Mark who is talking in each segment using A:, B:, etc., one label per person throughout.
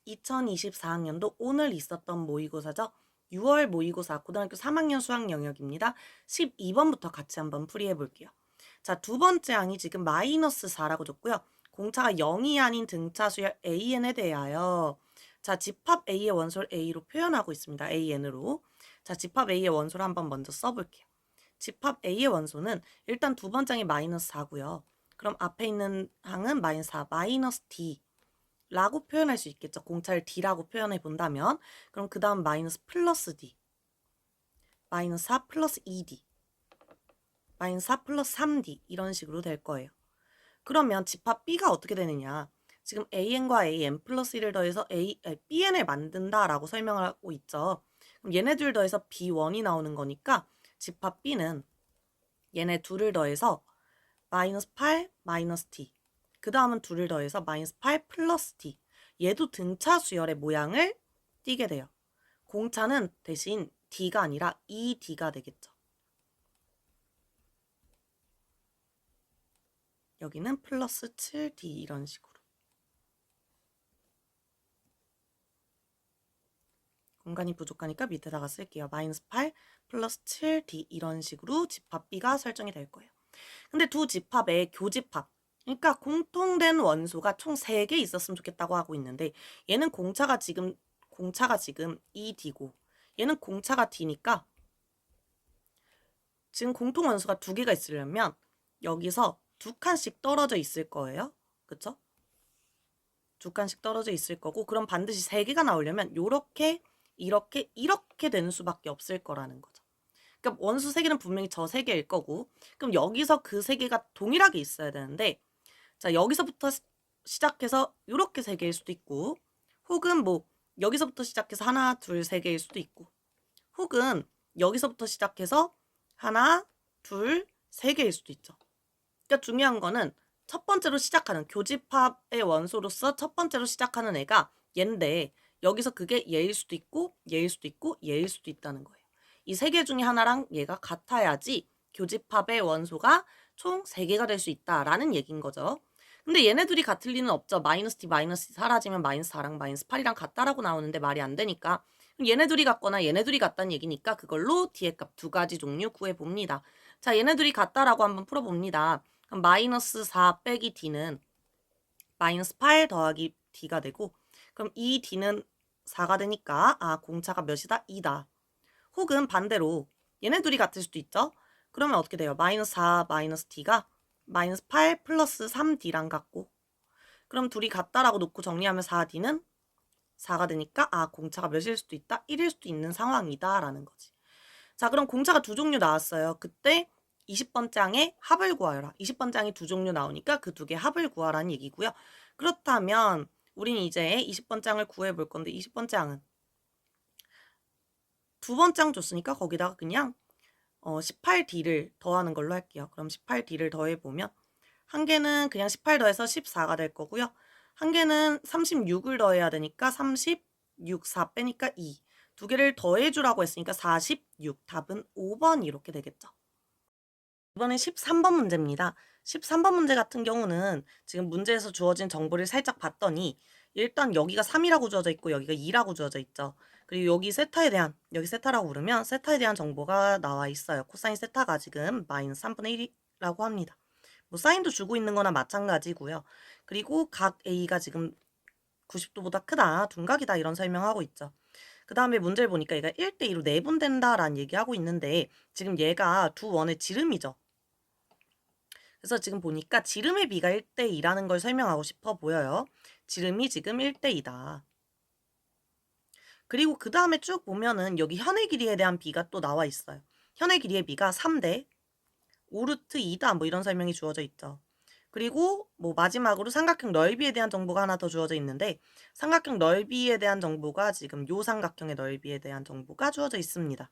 A: 2024학년도 오늘 있었던 모의고사죠. 6월 모의고사 고등학교 3학년 수학 영역입니다. 12번부터 같이 한번 풀이해 볼게요. 자, 두 번째 항이 지금 -4라고 줬고요. 공차가 0이 아닌 등차 수열 AN에 대하여 자, 집합 A의 원소를 A로 표현하고 있습니다. AN으로. 자, 집합 A의 원소를 한번 먼저 써볼게요. 집합 A의 원소는 일단 두 번째 항이 -4고요. 그럼 앞에 있는 항은 -4, -D 라고 표현할 수 있겠죠. 공차를 D라고 표현해 본다면 그럼 그 다음 마이너스 플러스 D 마이너스 4 플러스 2D 마이너스 4 플러스 3D 이런 식으로 될 거예요. 그러면 집합 B가 어떻게 되느냐, 지금 AN과 AN 플러스 1을 더해서 BN을 만든다라고 설명을 하고 있죠. 그럼 얘네 둘 더해서 B1이 나오는 거니까 집합 B는 얘네 둘을 더해서 마이너스 8 마이너스 D 그 다음은 둘을 더해서 마이너스 8 플러스 D, 얘도 등차 수열의 모양을 띠게 돼요. 공차는 대신 D가 아니라 2D가 되겠죠. 여기는 플러스 7D 이런 식으로. 공간이 부족하니까 밑에다가 쓸게요. 마이너스 8 플러스 7D 이런 식으로 집합 B가 설정이 될 거예요. 근데 두 집합의 교집합, 그러니까 공통된 원소가 총 3개 있었으면 좋겠다고 하고 있는데 얘는 공차가 지금 2D고 얘는 공차가 D니까 지금 공통 원소가 2개가 있으려면 여기서 2칸씩 떨어져 있을 거예요. 그쵸? 2칸씩 떨어져 있을 거고, 그럼 반드시 3개가 나오려면 요렇게 이렇게 되는 수밖에 없을 거라는 거죠. 그러니까 원소 3개는 분명히 저 3개일 거고, 그럼 여기서 그 3개가 동일하게 있어야 되는데, 자, 여기서부터 시작해서 요렇게 3개일 수도 있고, 혹은 뭐 여기서부터 시작해서 하나, 둘, 3개일 수도 있고, 혹은 여기서부터 시작해서 하나, 둘, 3개일 수도 있죠. 그러니까 중요한 거는 첫 번째로 시작하는 교집합의 원소로서 첫 번째로 시작하는 애가 얘인데, 여기서 그게 얘일 수도 있고 얘일 수도 있고 얘일 수도 있다는 거예요. 이 3개 중에 하나랑 얘가 같아야지 교집합의 원소가 총 3개가 될 수 있다라는 얘기인 거죠. 근데 얘네 둘이 같을 리는 없죠. 마이너스 D 마이너스 D 사라지면 마이너스 4랑 마이너스 8이랑 같다라고 나오는데 말이 안 되니까 얘네 둘이 같거나 얘네 둘이 같다는 얘기니까 그걸로 D의 값 2가지 종류 구해봅니다. 자, 얘네 둘이 같다라고 한번 풀어봅니다. 그럼 마이너스 4 빼기 D는 마이너스 8 더하기 D가 되고, 그럼 이 D는 4가 되니까 공차가 몇이다? 2다. 혹은 반대로 얘네 둘이 같을 수도 있죠. 그러면 어떻게 돼요? 마이너스 4 마이너스 D가 마이너스 8 플러스 3D랑 같고, 그럼 둘이 같다라고 놓고 정리하면 4D는 4가 되니까 공차가 몇일 수도 있다? 1일 수도 있는 상황이다 라는 거지. 자, 그럼 공차가 두 종류 나왔어요. 그때 20번째 항의 합을 구하여라. 20번째 항이 두 종류 나오니까 그 두 개 합을 구하라는 얘기고요. 그렇다면 우리는 이제 20번째 항을 구해 볼 건데, 20번째 항은 두 번째 항 줬으니까 거기다가 그냥 18D를 더하는 걸로 할게요. 그럼 18D를 더해보면 한 개는 그냥 18 더해서 14가 될 거고요. 한 개는 36을 더해야 되니까 36, 4 빼니까 2. 두 개를 더해주라고 했으니까 46. 답은 5번 이렇게 되겠죠. 이번엔 13번 문제입니다. 13번 문제 같은 경우는 지금 문제에서 주어진 정보를 살짝 봤더니 일단 여기가 3이라고 주어져 있고 여기가 2라고 주어져 있죠. 그리고 여기 세타라고 부르면 세타에 대한 정보가 나와 있어요. 코사인 세타가 지금 마이너스 3분의 1이라고 합니다. 뭐 사인도 주고 있는 거나 마찬가지고요. 그리고 각 A가 지금 90도보다 크다, 둔각이다 이런 설명하고 있죠. 그 다음에 문제를 보니까 얘가 1대2로 내분된다라는 얘기하고 있는데 지금 얘가 두 원의 지름이죠. 그래서 지금 보니까 지름의 비가 1대2라는 걸 설명하고 싶어 보여요. 지름이 지금 1대2다. 그리고 그 다음에 쭉 보면은 여기 현의 길이에 대한 비가 또 나와 있어요. 현의 길이의 비가 3대 5루트 2다 뭐 이런 설명이 주어져 있죠. 그리고 뭐 마지막으로 삼각형 넓이에 대한 정보가 하나 더 주어져 있는데, 삼각형 넓이에 대한 정보가 지금 요 삼각형의 넓이에 대한 정보가 주어져 있습니다.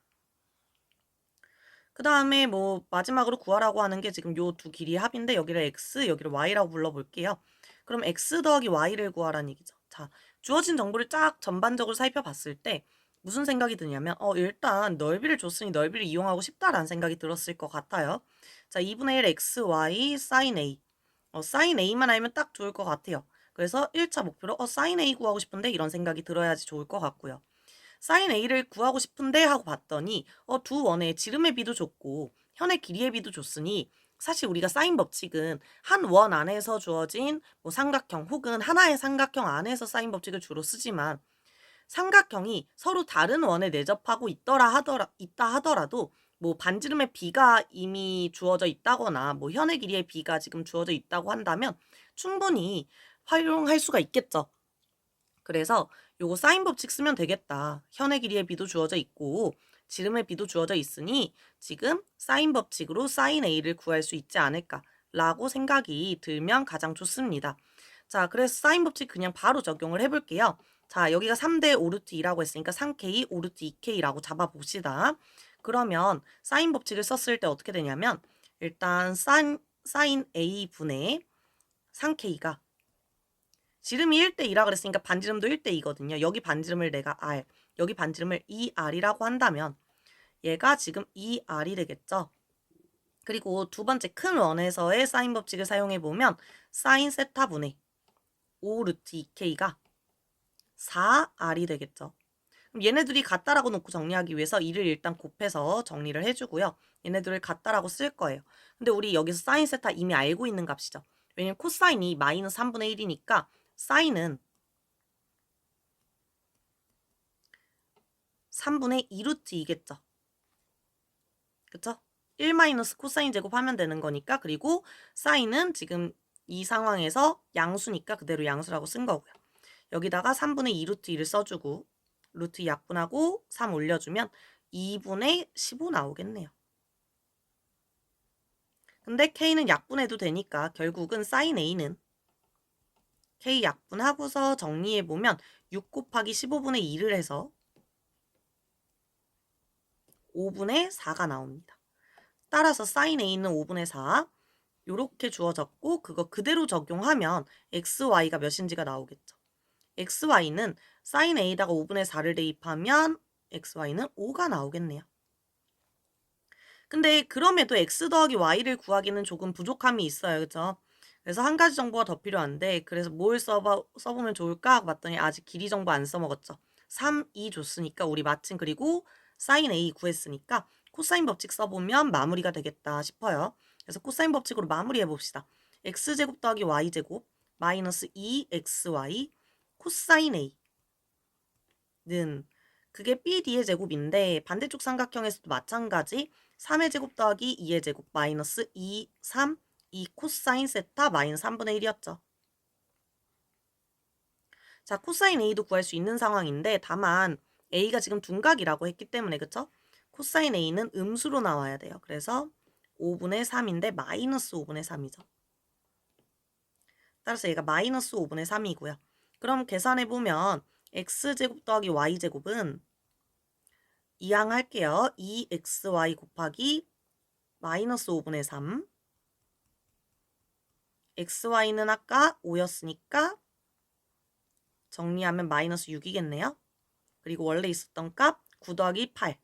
A: 그 다음에 뭐 마지막으로 구하라고 하는 게 지금 요 두 길이의 합인데 여기를 x, 여기를 y라고 불러볼게요. 그럼 x 더하기 y를 구하라는 얘기죠. 자, 주어진 정보를 쫙 전반적으로 살펴봤을 때 무슨 생각이 드냐면 일단 넓이를 줬으니 넓이를 이용하고 싶다라는 생각이 들었을 것 같아요. 자, 2분의 1 x, y, sin a. sin a만 알면 딱 좋을 것 같아요. 그래서 1차 목표로 sin A 구하고 싶은데 이런 생각이 들어야지 좋을 것 같고요. sin A를 구하고 싶은데 하고 봤더니 두 원의 지름의 비도 좋고 현의 길이의 비도 좋으니 사실 우리가 사인 법칙은 한 원 안에서 주어진 뭐 삼각형 혹은 하나의 삼각형 안에서 사인 법칙을 주로 쓰지만 삼각형이 서로 다른 원에 내접하고 있다 하더라도 뭐 반지름의 비가 이미 주어져 있다거나 뭐 현의 길이의 비가 지금 주어져 있다고 한다면 충분히 활용할 수가 있겠죠. 그래서 요거 사인 법칙 쓰면 되겠다. 현의 길이의 비도 주어져 있고 지름의 비도 주어져 있으니 지금 사인 법칙으로 사인 A를 구할 수 있지 않을까라고 생각이 들면 가장 좋습니다. 자, 그래서 사인 법칙 그냥 바로 적용을 해볼게요. 자, 여기가 3대 5루트 2라고 했으니까 3K, 5루트 2K라고 잡아봅시다. 그러면 사인 법칙을 썼을 때 어떻게 되냐면 일단 사인 A분의 3K가 지름이 1대2라 그랬으니까 반지름도 1대2거든요. 여기 반지름을 내가 R, 여기 반지름을 2R이라고 한다면 얘가 지금 2R이 되겠죠. 그리고 두 번째 큰 원에서의 사인 법칙을 사용해보면 사인 세타분의 5루트 2K가 4R이 되겠죠. 그럼 얘네들이 같다라고 놓고 정리하기 위해서 2를 일단 곱해서 정리를 해주고요. 얘네들을 같다라고 쓸 거예요. 근데 우리 여기서 사인 세타 이미 알고 있는 값이죠. 왜냐면 코사인이 마이너스 3분의 1이니까 사인은 3분의 2루트 2겠죠. 그쵸? 1 마이너스 코사인 제곱하면 되는 거니까. 그리고 사인은 지금 이 상황에서 양수니까 그대로 양수라고 쓴 거고요. 여기다가 3분의 2루트 2를 써주고 루트 2 약분하고 3 올려주면 2분의 15 나오겠네요. 근데 K는 약분해도 되니까 결국은 사인 A는 K 약분하고서 정리해보면 6 곱하기 15분의 2를 해서 5분의 4가 나옵니다. 따라서 사인 A는 5분의 4 요렇게 주어졌고 그거 그대로 적용하면 XY가 몇인지가 나오겠죠. XY는 사인 A다가 5분의 4를 대입하면 XY는 5가 나오겠네요. 근데 그럼에도 X 더하기 Y를 구하기는 조금 부족함이 있어요. 그죠? 그래서 한 가지 정보가 더 필요한데 그래서 뭘 써보면 좋을까 하고 봤더니 아직 길이 정보 안 써먹었죠. 3, 2 줬으니까 우리 마침 그리고 사인 A 구했으니까 코사인 법칙 써보면 마무리가 되겠다 싶어요. 그래서 코사인 법칙으로 마무리해 봅시다. X제곱 더하기 Y제곱 마이너스 2XY 코사인 A는 그게 BD의 제곱인데 반대쪽 삼각형에서도 마찬가지 3의 제곱 더하기 2의 제곱 마이너스 2, 3, 2 코사인 세타 마이너스 3분의 1이었죠. 자, 코사인 A도 구할 수 있는 상황인데 다만 A가 지금 둔각이라고 했기 때문에 그쵸? 코사인 A는 음수로 나와야 돼요. 그래서 5분의 3인데 마이너스 5분의 3이죠. 따라서 얘가 마이너스 5분의 3이고요. 그럼 계산해보면 X제곱 더하기 Y제곱은 이항할게요. 2xy 곱하기 마이너스 5분의 3 xy는 아까 5였으니까 정리하면 마이너스 6이겠네요. 그리고 원래 있었던 값 9 더하기 8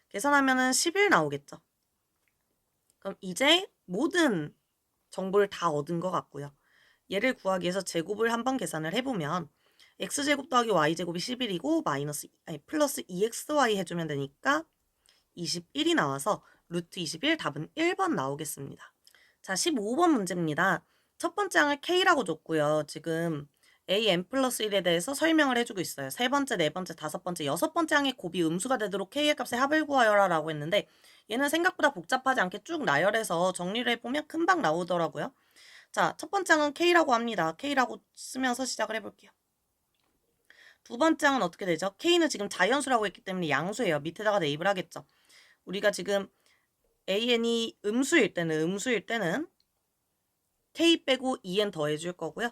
A: 계산하면 11 나오겠죠. 그럼 이제 모든 정보를 다 얻은 것 같고요. 얘를 구하기 위해서 제곱을 한번 계산을 해보면 x제곱 더하기 y제곱이 11이고 플러스 2xy 해주면 되니까 21이 나와서 루트 21 답은 1번 나오겠습니다. 자, 15번 문제입니다. 첫 번째 항을 K라고 줬고요. 지금 AN 플러스 1에 대해서 설명을 해주고 있어요. 세 번째, 네 번째, 다섯 번째, 여섯 번째 항의 곱이 음수가 되도록 K의 값의 합을 구하여라 라고 했는데 얘는 생각보다 복잡하지 않게 쭉 나열해서 정리를 해보면 금방 나오더라고요. 자, 첫 번째 항은 K라고 합니다. K라고 쓰면서 시작을 해볼게요. 두 번째 항은 어떻게 되죠? K는 지금 자연수라고 했기 때문에 양수예요. 밑에다가 대입을 하겠죠. 우리가 지금 AN이 음수일 때는 K 빼고 2N 더해줄 거고요.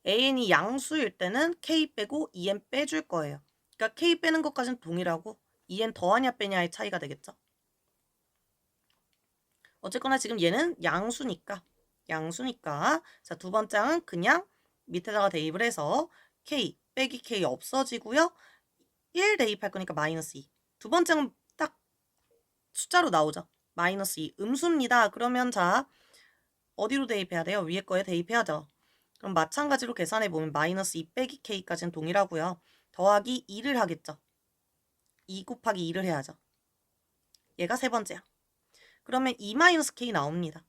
A: AN이 양수일 때는 K 빼고 2N 빼줄 거예요. 그러니까 K 빼는 것까지는 동일하고 2N 더하냐 빼냐의 차이가 되겠죠. 어쨌거나 지금 얘는 양수니까 자, 두 번째 항은 그냥 밑에다가 대입을 해서 K 빼기 K 없어지고요. 1 대입할 거니까 마이너스 2. 두 번째는 딱 숫자로 나오죠. 마이너스 2 음수입니다. 그러면 자 어디로 대입해야 돼요? 위에 거에 대입해야죠. 그럼 마찬가지로 계산해보면 마이너스 2 빼기 k까지는 동일하고요. 더하기 2를 하겠죠. 2 곱하기 2를 해야죠. 얘가 세 번째야. 그러면 2 마이너스 k 나옵니다.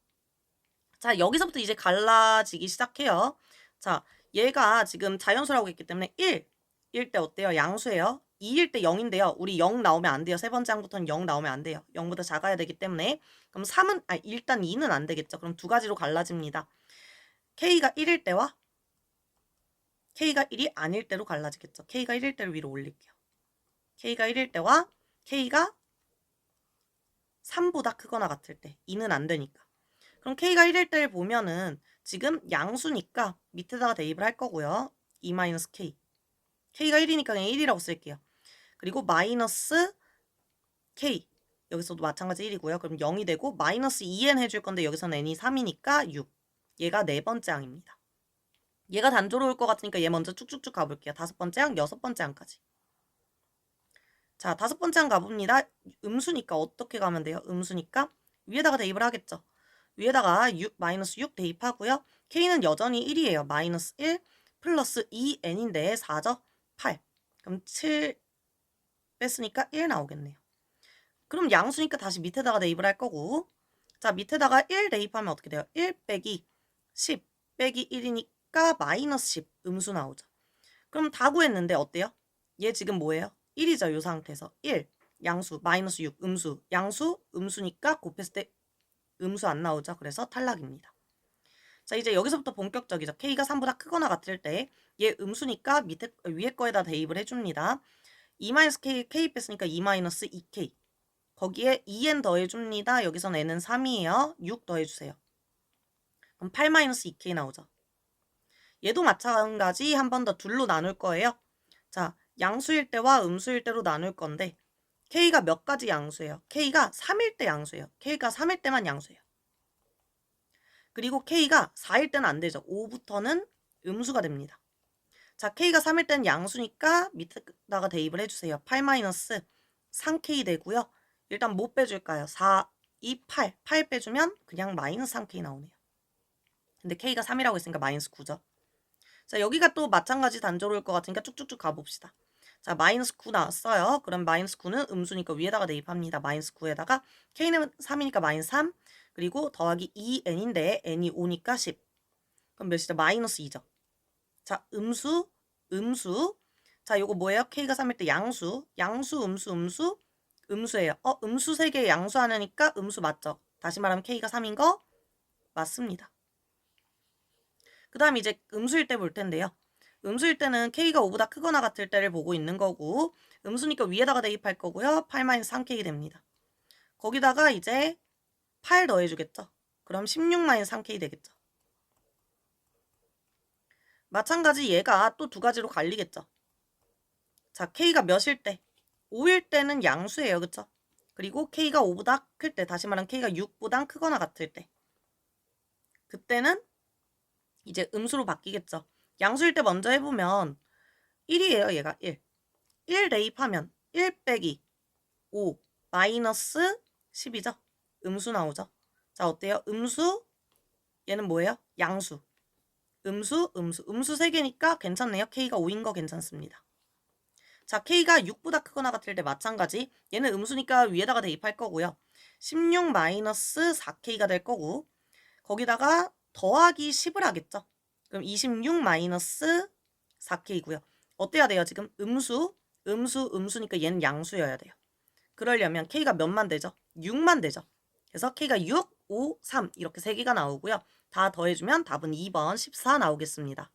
A: 자, 여기서부터 이제 갈라지기 시작해요. 자, 얘가 지금 자연수라고 했기 때문에 1일 때 어때요? 양수예요. 2일 때 0인데요. 우리 0 나오면 안 돼요. 세 번째 항부터는 0 나오면 안 돼요. 0보다 작아야 되기 때문에. 그럼 3은, 일단 2는 안 되겠죠. 그럼 두 가지로 갈라집니다. k가 1일 때와 k가 1이 아닐 때로 갈라지겠죠. k가 1일 때를 위로 올릴게요. k가 1일 때와 k가 3보다 크거나 같을 때. 2는 안 되니까. 그럼 k가 1일 때를 보면은 지금 양수니까 밑에다가 대입을 할 거고요. 2-k. k가 1이니까 그냥 1이라고 쓸게요. 그리고 마이너스 k. 여기서도 마찬가지 1이고요. 그럼 0이 되고 마이너스 2n 해줄 건데 여기서는 n이 3이니까 6. 얘가 네 번째 항입니다. 얘가 단조로울 것 같으니까 얘 먼저 쭉쭉쭉 가볼게요. 다섯 번째 항, 여섯 번째 항까지. 자, 다섯 번째 항 가봅니다. 음수니까 어떻게 가면 돼요? 음수니까 위에다가 대입을 하겠죠. 위에다가 6, 마이너스 6 대입하고요. k는 여전히 1이에요. 마이너스 1 플러스 2n인데 4죠? 8. 그럼 7 뺐으니까 1 나오겠네요. 그럼 양수니까 다시 밑에다가 대입을 할 거고, 자, 밑에다가 1 대입하면 어떻게 돼요? 1 빼기 10 빼기 1이니까 마이너스 10 음수 나오죠. 그럼 다 구했는데 어때요? 얘 지금 뭐예요? 1이죠. 이 상태에서 1 양수 마이너스 6 음수 양수 음수니까 곱했을 때 음수 안 나오죠. 그래서 탈락입니다. 자, 이제 여기서부터 본격적이죠. k가 3보다 크거나 같을 때 얘 음수니까 밑에 위에 거에다 대입을 해줍니다. 2-k k 뺐으니까 2-2k 거기에 2n 더해줍니다. 여기서는 n은 3이에요. 6 더해주세요. 그럼 8-2k 나오죠. 얘도 마찬가지 한 번 더 둘로 나눌 거예요. 자, 양수일 때와 음수일 때로 나눌 건데 k가 몇 가지 양수예요? k가 3일 때 양수예요. k가 3일 때만 양수예요. 그리고 k가 4일 때는 안 되죠. 5부터는 음수가 됩니다. 자, k가 3일 때는 양수니까 밑에다가 대입을 해주세요. 8-3k 되고요. 일단 뭐 빼줄까요? 4, 2, 8. 8 빼주면 그냥 마이너스 3k 나오네요. 근데 k가 3이라고 했으니까 마이너스 9죠. 자, 여기가 또 마찬가지 단조로울 것 같으니까 쭉쭉쭉 가봅시다. 자, 마이너스 9 나왔어요. 그럼 마이너스 9는 음수니까 위에다가 대입합니다. 마이너스 9에다가 k는 3이니까 마이너스 3 그리고 더하기 2n인데 n이 5니까 10. 그럼 몇이죠? 마이너스 2죠. 자, 음수. 자, 요거 뭐예요? k가 3일 때 양수. 음수예요. 음수 3개 양수하니까 음수 맞죠? 다시 말하면 k가 3인 거 맞습니다. 그 다음 이제 음수일 때 볼 텐데요. 음수일 때는 k가 5보다 크거나 같을 때를 보고 있는 거고 음수니까 위에다가 대입할 거고요. 8-3k 됩니다. 거기다가 이제 8 더해주겠죠. 그럼 16-3k 되겠죠. 마찬가지 얘가 또 두 가지로 갈리겠죠. 자, k가 몇일 때? 5일 때는 양수예요. 그쵸? 그리고 k가 5보다 클 때, 다시 말하면 k가 6보다 크거나 같을 때. 그때는 이제 음수로 바뀌겠죠. 양수일 때 먼저 해보면 1이에요. 얘가 1. 1 대입하면 1 빼기 5 마이너스 10이죠. 음수 나오죠. 자, 어때요? 음수 얘는 뭐예요? 양수. 음수 3개니까 괜찮네요. k가 5인 거 괜찮습니다. 자, k가 6보다 크거나 같을 때 마찬가지. 얘는 음수니까 위에다가 대입할 거고요. 16-4k가 될 거고 거기다가 더하기 10을 하겠죠. 그럼 26-4k이고요. 어때야 돼요? 지금 음수니까 얘는 양수여야 돼요. 그러려면 k가 몇만 되죠? 6만 되죠. 그래서 k가 6, 5, 3 이렇게 3개가 나오고요. 다 더해주면 답은 2번 14 나오겠습니다.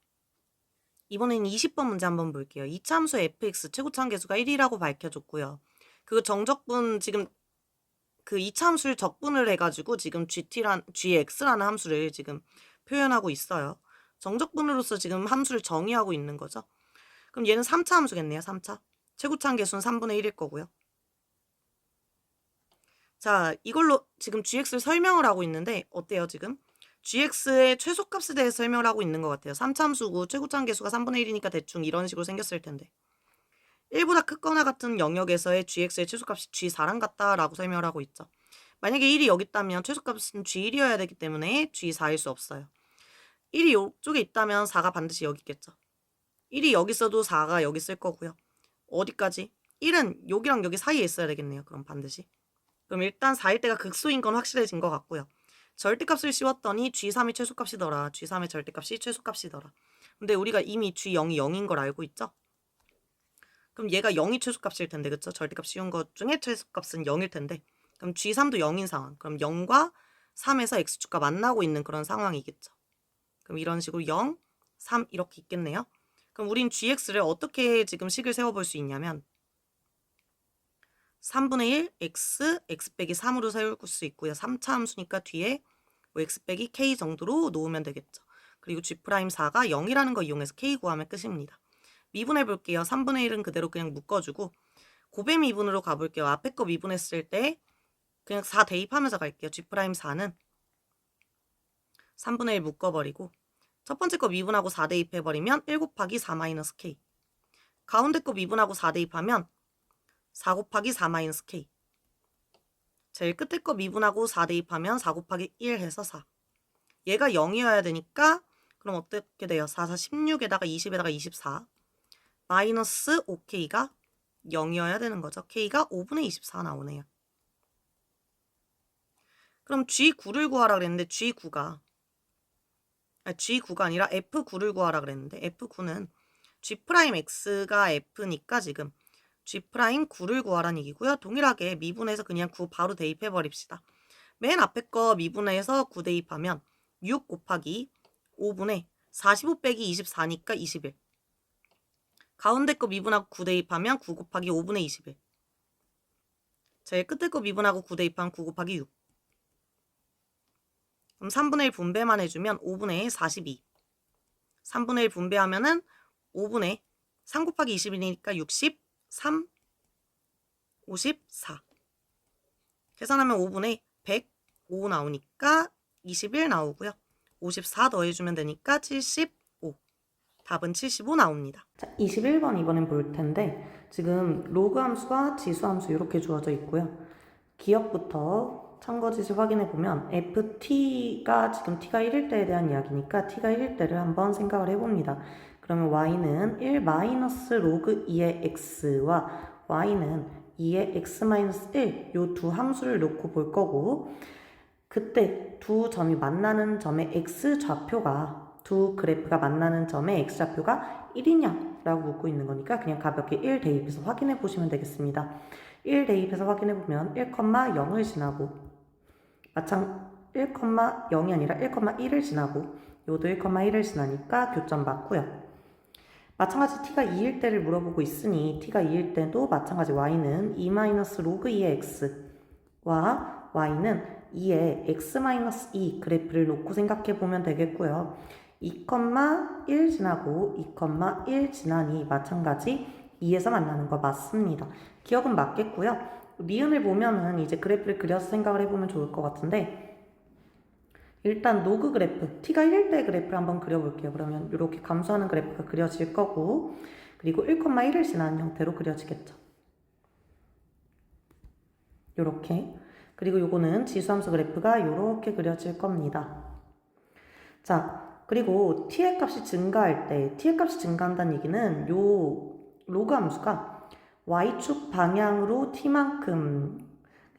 A: 이번에는 20번 문제 한번 볼게요. 이차함수 fx 최고차함계수가 1이라고 밝혀줬고요. 그 정적분 지금 그 이차함수를 적분을 해가지고 지금 gx라는 함수를 지금 표현하고 있어요. 정적분으로서 지금 함수를 정의하고 있는 거죠. 그럼 얘는 3차 함수겠네요. 3차. 최고차함계수는 3분의 1일 거고요. 자, 이걸로 지금 gx를 설명을 하고 있는데 어때요 지금? gx의 최소값에 대해서 설명을 하고 있는 것 같아요. 3차 함수고 최고차함계수가 3분의 1이니까 대충 이런 식으로 생겼을 텐데 1보다 크거나 같은 영역에서의 gx의 최소값이 g4랑 같다라고 설명을 하고 있죠. 만약에 1이 여기 있다면 최소값은 G1이어야 되기 때문에 G4일 수 없어요. 1이 이쪽에 있다면 4가 반드시 여기 있겠죠. 1이 여기 있어도 4가 여기 있을 거고요. 어디까지? 1은 여기랑 여기 사이에 있어야 되겠네요. 그럼 반드시. 그럼 일단 4일 때가 극소인 건 확실해진 것 같고요. 절대값을 씌웠더니 G3이 최소값이더라. G3의 절대값이 최소값이더라. 근데 우리가 이미 G0이 0인 걸 알고 있죠? 그럼 얘가 0이 최소값일 텐데, 그쵸? 절대값 씌운 것 중에 최소값은 0일 텐데, 그럼 G3도 0인 상황. 그럼 0과 3에서 X축과 만나고 있는 그런 상황이겠죠. 그럼 이런 식으로 0, 3 이렇게 있겠네요. 그럼 우린 GX를 어떻게 지금 식을 세워볼 수 있냐면 3분의 1 x, x 빼기 3으로 세울 수 있고요. 3차 함수니까 뒤에 뭐 x 빼기 k 정도로 놓으면 되겠죠. 그리고 G'4가 0이라는 거 이용해서 k 구하면 끝입니다. 미분해 볼게요. 3분의 1은 그대로 그냥 묶어주고 곱의 미분으로 가볼게요. 앞에 거 미분했을 때 그냥 4 대입하면서 갈게요. G'4는 3분의 1 묶어버리고 첫 번째 거 미분하고 4 대입해버리면 1 곱하기 4 마이너스 k. 가운데 거 미분하고 4 대입하면 4 곱하기 4 마이너스 k. 제일 끝에 거 미분하고 4 대입하면 4 곱하기 1 해서 4. 얘가 0이어야 되니까 그럼 어떻게 돼요? 4, 4, 16에다가 20에다가 24. 마이너스 5k가 0이어야 되는 거죠. k가 5분의 24 나오네요. 그럼 G9를 구하라 그랬는데 G9가 아니라 F9를 구하라 그랬는데 F9는 G'X가 F니까 지금 G'9를 구하라는 얘기고요. 동일하게 미분해서 그냥 9 바로 대입해 버립시다. 맨 앞에 거 미분해서 9 대입하면 6 곱하기 5분의 45 빼기 24니까 21. 가운데 거 미분하고 9 대입하면 9 곱하기 5분의 21. 제일 끝에 거 미분하고 9 대입하면 9 곱하기 6. 그럼 3분의 1 분배만 해주면 5분의 42. 3분의 1 분배하면은 5분의 3 곱하기 21이니까 63, 54. 계산하면 5분의 105 나오니까 21 나오고요. 54 더해주면 되니까 75. 답은 75 나옵니다. 자, 21번 이번엔 볼 텐데 지금 로그 함수와 지수 함수 이렇게 주어져 있고요. 기억부터 참고지시 확인해보면 ft가 지금 t가 1일 때에 대한 이야기니까 t가 1일 때를 한번 생각을 해봅니다. 그러면 y는 1 마이너스 로그 2의 x와 y는 2의 x-1 요 두 함수를 놓고 볼 거고 그때 두 점이 만나는 점의 x좌표가 두 그래프가 만나는 점의 x좌표가 1이냐 라고 묻고 있는 거니까 그냥 가볍게 1 대입해서 확인해 보시면 되겠습니다. 1 대입해서 확인해보면 1,0을 지나고 1,0이 아니라 1,1을 지나고 요도 1,1을 지나니까 교점 맞고요. 마찬가지 t가 2일 때를 물어보고 있으니 t가 2일 때도 마찬가지 y는 2-로그 2의 x와 y는 2의 x-2 그래프를 놓고 생각해보면 되겠고요. 2,1 지나고 2,1 지나니 마찬가지 2에서 만나는 거 맞습니다. 기억은 맞겠고요. 니은을 보면은 이제 그래프를 그려서 생각을 해보면 좋을 것 같은데 일단 로그 그래프, t가 1일 때 그래프를 한번 그려볼게요. 그러면 이렇게 감소하는 그래프가 그려질 거고 그리고 1,1을 지나는 형태로 그려지겠죠. 요렇게. 그리고 요거는 지수함수 그래프가 요렇게 그려질 겁니다. 자, 그리고 t의 값이 증가할 때 t의 값이 증가한다는 얘기는 요 로그 함수가 y축 방향으로 t만큼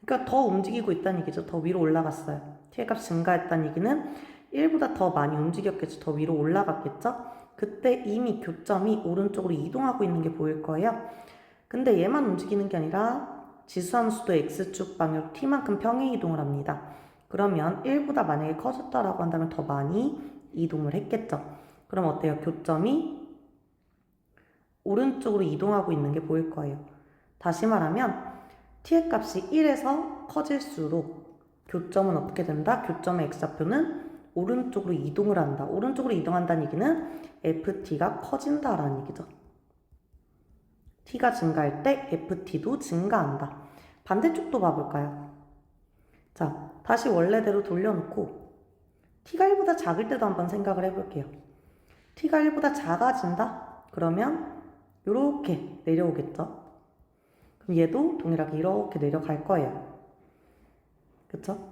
A: 그러니까 더 움직이고 있다는 얘기죠. 더 위로 올라갔어요. t의 값이 증가했다는 얘기는 1보다 더 많이 움직였겠죠. 더 위로 올라갔겠죠. 그때 이미 교점이 오른쪽으로 이동하고 있는 게 보일 거예요. 근데 얘만 움직이는 게 아니라 지수함수도 x축 방향 t만큼 평행 이동을 합니다. 그러면 1보다 만약에 커졌다라고 한다면 더 많이 이동을 했겠죠. 그럼 어때요? 교점이 오른쪽으로 이동하고 있는 게 보일 거예요. 다시 말하면 t의 값이 1에서 커질수록 교점은 어떻게 된다? 교점의 x좌표는 오른쪽으로 이동을 한다. 오른쪽으로 이동한다는 얘기는 ft가 커진다라는 얘기죠. t가 증가할 때 ft도 증가한다. 반대쪽도 봐볼까요? 자, 다시 원래대로 돌려놓고 t가 1보다 작을 때도 한번 생각을 해볼게요. t가 1보다 작아진다? 그러면 이렇게 내려오겠죠. 그럼 얘도 동일하게 이렇게 내려갈 거예요. 그쵸?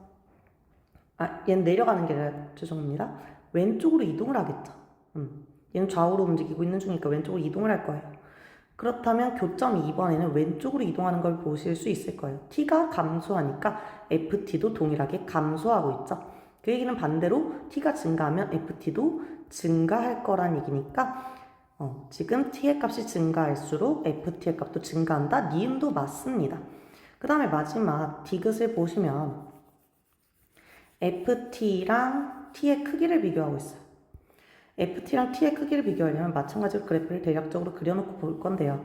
A: 아, 얘는 내려가는 게 아니라, 죄송합니다. 왼쪽으로 이동을 하겠죠. 얘는 좌우로 움직이고 있는 중이니까 왼쪽으로 이동을 할 거예요. 그렇다면 교점 2번에는 왼쪽으로 이동하는 걸 보실 수 있을 거예요. t가 감소하니까 ft도 동일하게 감소하고 있죠. 그 얘기는 반대로 t가 증가하면 ft도 증가할 거란 얘기니까 지금 t의 값이 증가할수록 ft의 값도 증가한다. 니은도 맞습니다. 그 다음에 마지막 디귿을 보시면 ft랑 t의 크기를 비교하고 있어요. ft랑 t의 크기를 비교하려면 마찬가지로 그래프를 대략적으로 그려놓고 볼 건데요.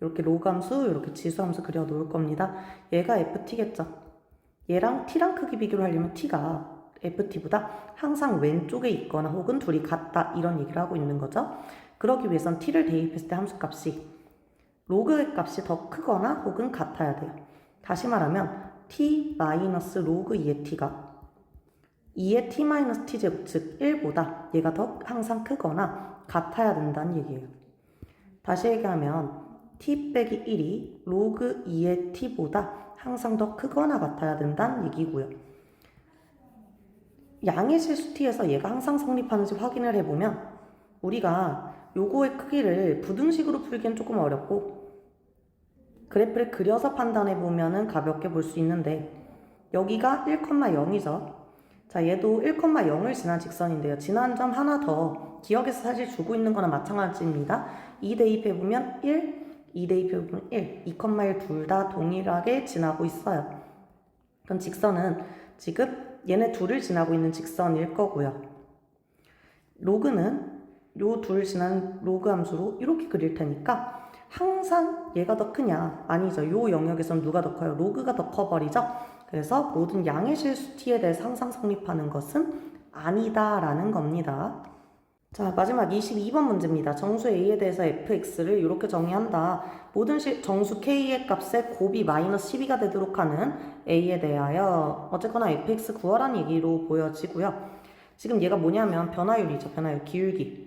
A: 이렇게 로그 함수, 이렇게 지수 함수 그려 놓을 겁니다. 얘가 ft겠죠. 얘랑 t랑 크기 비교를 하려면 t가 ft보다 항상 왼쪽에 있거나 혹은 둘이 같다 이런 얘기를 하고 있는 거죠. 그러기 위해선 t를 대입했을 때 함수값이 로그의 값이 더 크거나 혹은 같아야 돼요. 다시 말하면 t 마이너스 로그 2의 t가 2의 t-t제곱 즉 1보다 얘가 더 항상 크거나 같아야 된다는 얘기예요. 다시 얘기하면 t 빼기 1이 로그 2의 t보다 항상 더 크거나 같아야 된다는 얘기고요. 양의 실수 t에서 얘가 항상 성립하는지 확인을 해보면 우리가 요거의 크기를 부등식으로 풀기엔 조금 어렵고 그래프를 그려서 판단해보면 가볍게 볼 수 있는데 여기가 1,0이죠. 자, 얘도 1,0을 지난 직선인데요. 지난 점 하나 더 기억에서 사실 주고 있는 거나 마찬가지입니다. 2 대입해보면 1, 2 대입해보면 1, 2,1 둘 다 동일하게 지나고 있어요. 그럼 직선은 지금 얘네 둘을 지나고 있는 직선일 거고요. 로그는 요 둘 지나는 로그 함수로 이렇게 그릴 테니까 항상 얘가 더 크냐? 아니죠. 요 영역에선 누가 더 커요? 로그가 더 커버리죠. 그래서 모든 양의 실수 t에 대해서 항상 성립하는 것은 아니다라는 겁니다. 자, 마지막 22번 문제입니다. 정수 a에 대해서 fx를 이렇게 정의한다. 모든 정수 k의 값에 곱이 마이너스 12가 되도록 하는 a에 대하여 어쨌거나 fx 구하라는 얘기로 보여지고요. 지금 얘가 뭐냐면 변화율이죠. 변화율, 기울기.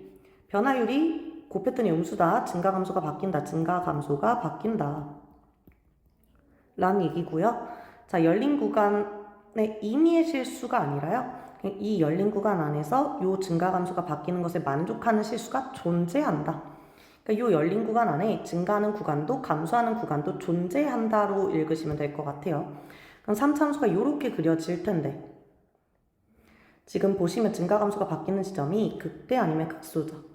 A: 변화율이 곱했더니 음수다. 증가감소가 바뀐다. 증가감소가 바뀐다. 라는 얘기고요. 자, 열린 구간의 임의의 실수가 아니라요. 이 열린 구간 안에서 이 증가감소가 바뀌는 것에 만족하는 실수가 존재한다. 그러니까 이 열린 구간 안에 증가하는 구간도 감소하는 구간도 존재한다로 읽으시면 될 것 같아요. 그럼 3차함수가 이렇게 그려질 텐데 지금 보시면 증가감소가 바뀌는 지점이 극대 아니면 극소죠.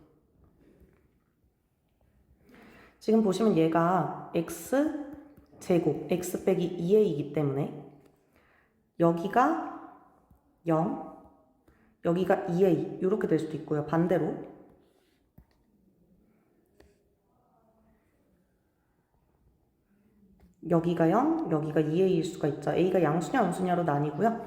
A: 지금 보시면 얘가 x제곱 x 빼기 2a이기 때문에 여기가 0, 여기가 2a 이렇게 될 수도 있고요. 반대로 여기가 0, 여기가 2a일 수가 있죠. a가 양수냐 음수냐로 나뉘고요.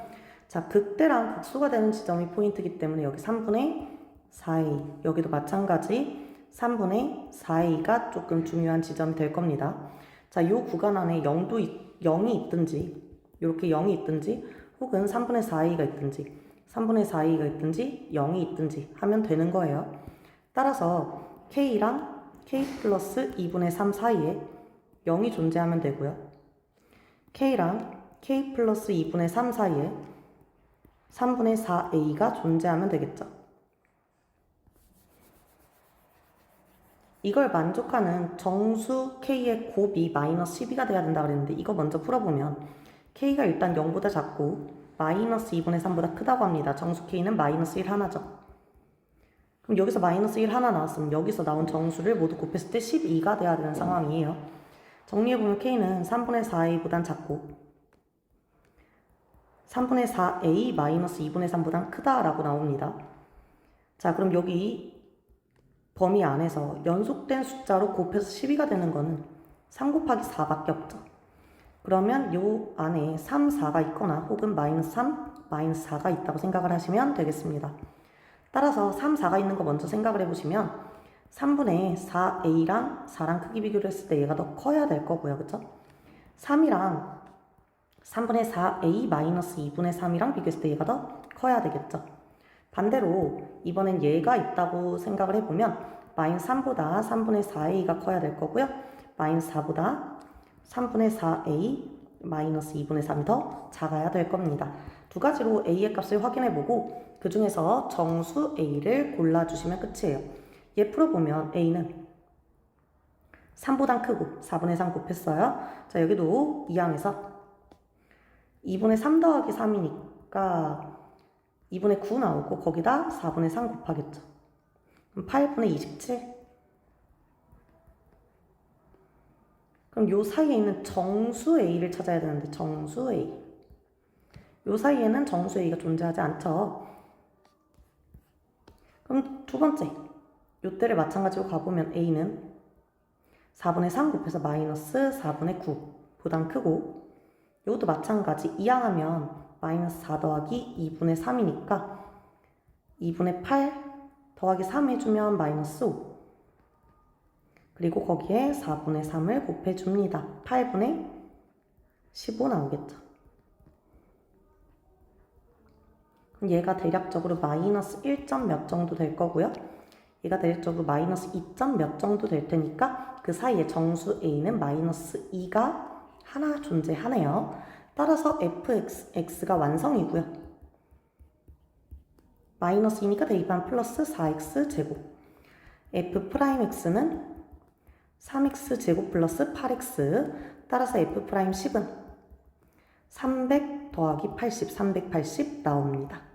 A: 자, 극대랑 극소가 되는 지점이 포인트이기 때문에 여기 3분의 4a 여기도 마찬가지 3분의 4a가 조금 중요한 지점이 될 겁니다. 자, 이 구간 안에 0이 있든지 이렇게 0이 있든지 혹은 3분의 4a가 있든지 3분의 4a가 있든지 0이 있든지 하면 되는 거예요. 따라서 k랑 k 플러스 2분의 3 사이에 0이 존재하면 되고요. k랑 k 플러스 2분의 3 사이에 3분의 4a가 존재하면 되겠죠. 이걸 만족하는 정수 k의 곱이 마이너스 12가 돼야 된다고 그랬는데 이거 먼저 풀어보면 k가 일단 0보다 작고 마이너스 2분의 3보다 크다고 합니다. 정수 k는 마이너스 1 하나죠. 그럼 여기서 마이너스 1 하나 나왔으면 여기서 나온 정수를 모두 곱했을 때 12가 돼야 되는 상황이에요. 정리해보면 k는 3분의 4a보단 작고 3분의 4a 마이너스 2분의 3보단 크다라고 나옵니다. 자, 그럼 여기 범위 안에서 연속된 숫자로 곱해서 12가 되는 거는 3 곱하기 4밖에 없죠. 그러면 요 안에 3, 4가 있거나 혹은 마이너스 3, 마이너스 4가 있다고 생각을 하시면 되겠습니다. 따라서 3, 4가 있는 거 먼저 생각을 해보시면 3분의 4a랑 4랑 크기 비교를 했을 때 얘가 더 커야 될 거고요. 그쵸? 3이랑 3분의 4a 마이너스 2분의 3이랑 비교했을 때 얘가 더 커야 되겠죠. 반대로 이번엔 얘가 있다고 생각을 해보면 마이너스 3보다 3분의 4a가 커야 될 거고요. 마이너스 4보다 3분의 4a 마이너스 2분의 3이 더 작아야 될 겁니다. 두 가지로 a의 값을 확인해보고 그 중에서 정수 a를 골라주시면 끝이에요. 얘 풀어보면 a는 3보단 크고 4분의 3 곱했어요. 자, 여기도 이항에서 2분의 3 더하기 3이니까 2분의 9 나오고 거기다 4분의 3 곱하겠죠. 그럼 8분의 27. 그럼 요 사이에 있는 정수 a를 찾아야 되는데 정수 a. 요 사이에는 정수 a가 존재하지 않죠. 그럼 두 번째. 요때를 마찬가지로 가보면 a는 4분의 3 곱해서 마이너스 4분의 9보단 크고 이것도 마찬가지 이항하면 마이너스 4 더하기 2분의 3이니까 2분의 8 더하기 3 해주면 마이너스 5 그리고 거기에 4분의 3을 곱해줍니다. 8분의 15 나오겠죠. 그럼 얘가 대략적으로 마이너스 1점 몇 정도 될 거고요. 얘가 대략적으로 마이너스 2점 몇 정도 될 테니까 그 사이에 정수 a는 마이너스 2가 하나 존재하네요. 따라서 fx가 완성이고요. 마이너스 2니까 대입하면 플러스 4x 제곱. f'x는 3x 제곱 플러스 8x. 따라서 f'10은 300 더하기 80, 380 나옵니다.